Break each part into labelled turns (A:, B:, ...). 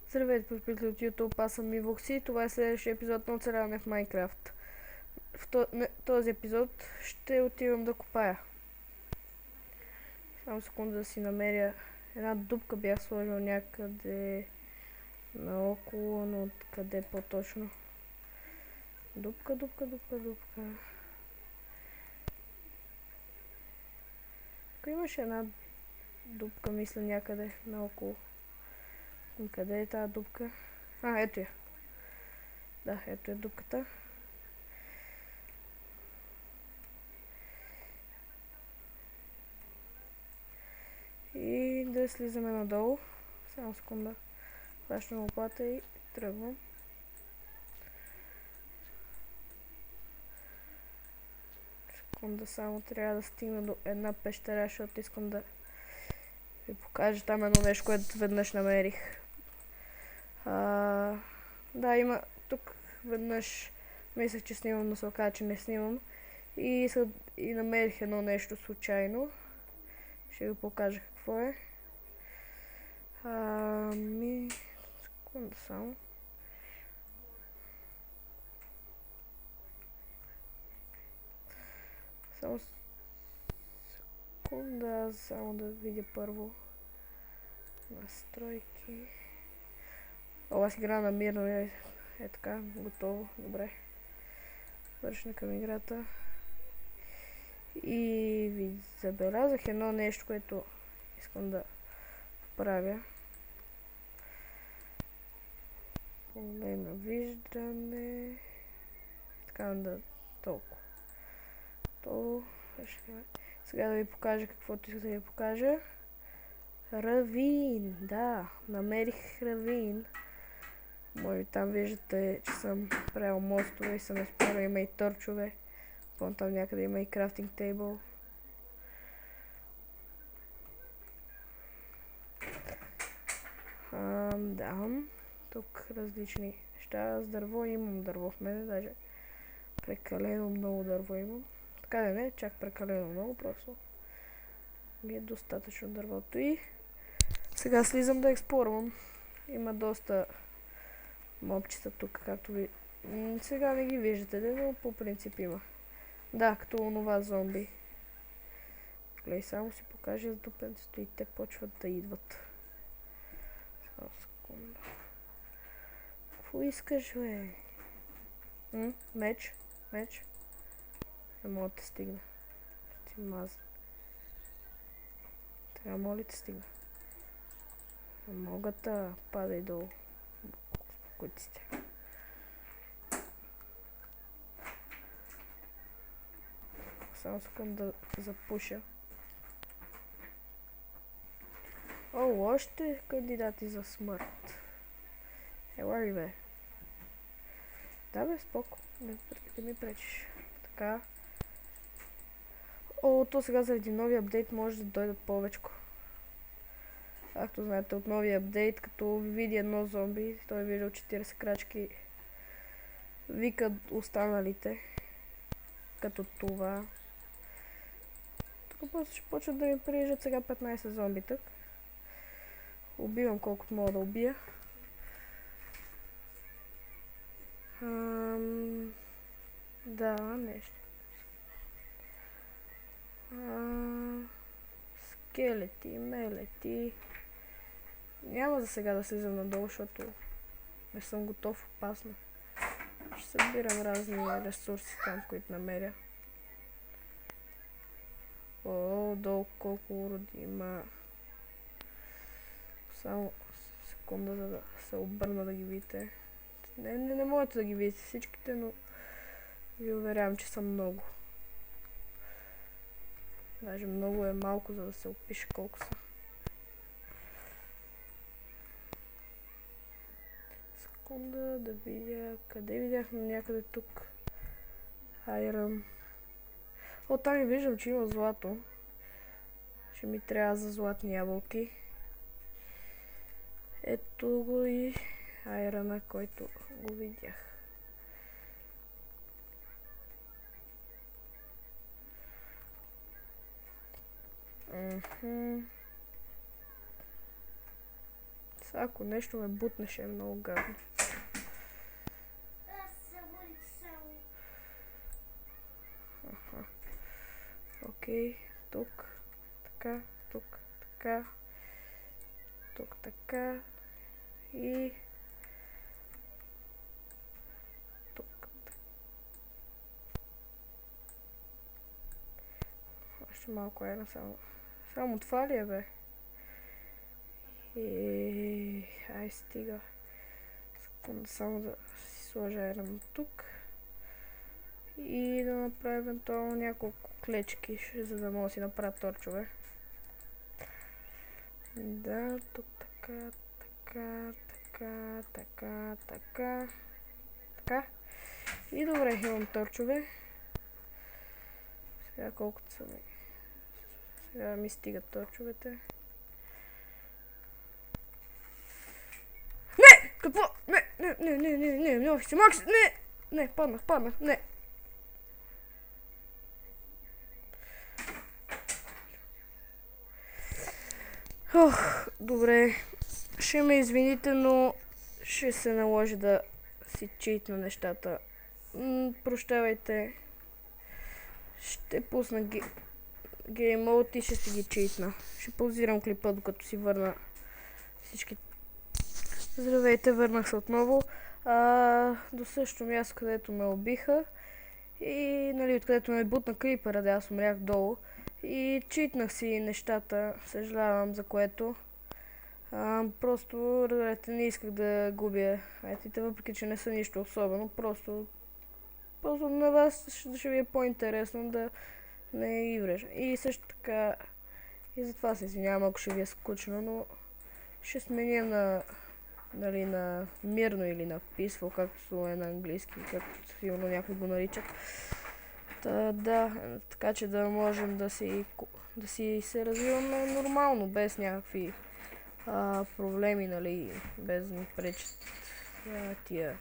A: Здравейте, приятели от YouTube, аз съм Ивокси и това е следващия епизод на оцеляване в Майнкрафт. В този епизод ще отивам да копая. Само секунда да си намеря една дупка, бях сложил някъде наоколо, но откъде по-точно? Дупка. Ако имаше една дупка, мисля, някъде наоколо. Къде е тази дупка? Ето я. Да, ето е дупката. И да слизаме надолу. Само секунда. Хващам лопата и тръгвам. Секунда, само трябва да стигна до една пещера, защото искам да ви покажа там едно нещо, което веднъж намерих. Да, има тук веднъж мислех, че снимам, но се оказа, че не снимам. И намерих едно нещо случайно. Ще ви покажа какво е. Секунда само. Секунда, само да видя първо настройки. Аз игра на мирно е така, готово, добре. Вършна към играта. И ви забелязах едно нещо, което искам да правя. Поле на виждане. Така да толкова. Сега да ви покажа каквото искам да ви покажа. Равин, да, намерих равин. Може там виждате, че съм правил мостове и съм изпорил, има и торчове. Вон там някъде има и крафтинг тейбъл. Да, тук различни неща. С дърво имам дърво в мене, даже прекалено много дърво имам. Така да не, чак прекалено много, просто ми е достатъчно дървото. И сега слизам да експлорвам. Има доста мобчета тук, както ви... Сега не ги виждате, но по принцип има. Да, като онова зомби. Глей, само си покажа с дупенцето и те почват да идват. Само секунда. Какво искаш, бе? Меч? Не мога да те стигна. Ще ти мазна. Трябва мога ли те стигна? Не мога да падай долу. Успокойте сте. Само искам да запуша. Още кандидати за смърт. Елари, бе. Да, бе, споко. Не ми пречиш. Така. То сега заради новия апдейт може да дойдат повечко. Както знаете, от новия апдейт, като види едно зомби, той е виждал 40 крачки, викат останалите, като това. Тук просто ще почват да ми приезжат сега 15 зомбитък. Убивам колкото мога да убия. Да, нещо. Скелети, мелети. Няма за сега да слизам надолу, защото не съм готов, опасно. Ще събирам разни ресурси там, които намеря. Долу колко уроди има. Само секунда, за да се обърна да ги видите. Не можете да ги видите всичките, но ви уверявам, че са много. Даже много е малко, за да се опише колко са. Секунда да видя. Къде видях? Някъде тук. Айрън. Там и виждам, че има злато. Ще ми трябва за златни ябълки. Ето го и айръна, който го видях. Ако нещо ме бутне, ще е много гадно. Окей, тук, така, тук, така, тук, така и тук. Още малко една само. Само това ли е, бе? Ай, стига. Секунда, само да си сложа една тук. И да направя евентуално няколко клечки, за да мога да си направя торчове. Да, тук така, така, така, така, така, така. И добре, имам торчове. Сега колкото са ми. Сега ми стигат торчовете. Не! Какво? Не, Макси, не, паднах, не. Ох, добре. Ще ме извините, но ще се наложи да си читна нещата. Прощавайте. Ще пусна Game Mode и ще си ги читна. Ще паузирам клипа, докато си върна всички. Здравейте, върнах се отново. До същото място, където ме убиха. И, нали, откъдето ме бутна крипера, да аз умрях долу. И читнах си нещата, съжалявам за което. Просто, разберете, не исках да губя айтите, въпреки че не са нищо особено. Просто на вас ще ви е по-интересно да не ги врежа. И също така, и затова се извинявам, ако ще ви е скучно, но ще сменя на, нали, на мирно или на peaceful, както е на английски, както сигурно някой го наричат. Да, така че да можем да си се развиваме нормално, без някакви проблеми, нали, без да ни пречат тия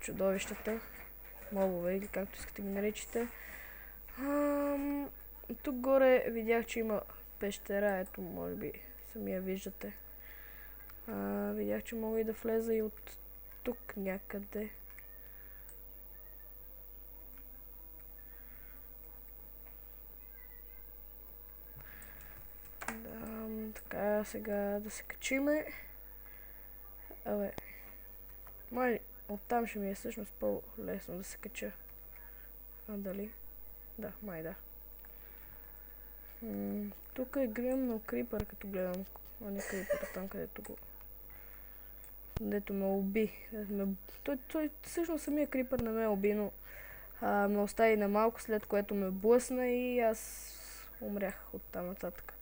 A: чудовищата, мобове или както искате ги наричате. Тук горе видях, че има пещера, ето, може би сами я виждате. Видях, че мога и да влеза и от тук някъде. Така, сега да се качиме. Абе, май оттам ще ми е всъщност по-лесно да се кача. Дали? Да, май да. Тук е гръмнал крипър, като гледам. А не крипър, там където ме уби. Той всъщност самия крипър не ме уби, но ме остави на малко, след което ме блъсна и аз умрях оттам нататък.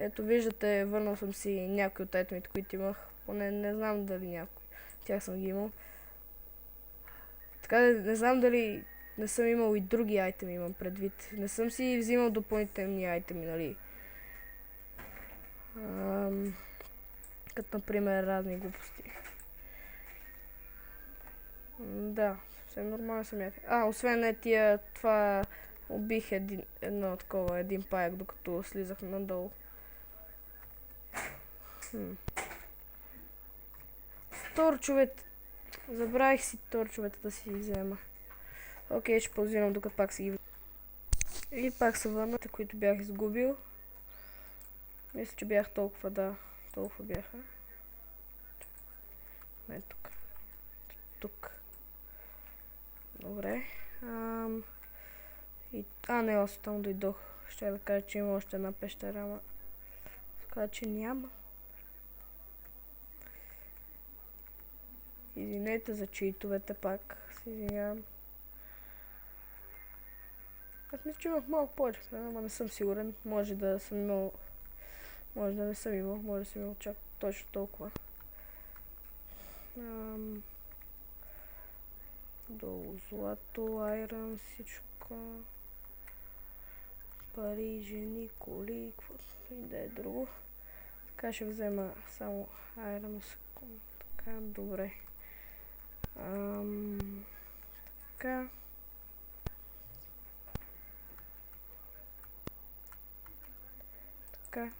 A: Ето виждате, върнал съм си някои от айтемите, които имах. Поне не знам дали някой. Тях съм ги имал. Така не знам дали не съм имал и други айтеми, имам предвид. Не съм си взимал допълнителни айтеми, нали. Като например разни глупости. Да, съвсем нормално съм яка. Освен това убих един паяк, докато слизах надолу. Торчовете. Забравих си торчовете да си взема. Окей, ще паузирам докато пак си ги. И пак са върната, които бях изгубил. Мисля, че бях толкова, да. Толкова бяха. Не, тук. Тук. Добре. Не, аз там дойдох. Ще да кажа, че има още една пещера, ама така че няма. Извинете за читовете пак. Се извинявам. Аз мисля, че имах малко повече, ама не съм сигурен. Може да съм имал. Може да не съм имал. Може да съм имал чак точно толкова. Долу злато, айрон, всичко. Пари, жени, коли, каквото и да е друго. Така ще взема само айрон. Така, добре. Така. Така.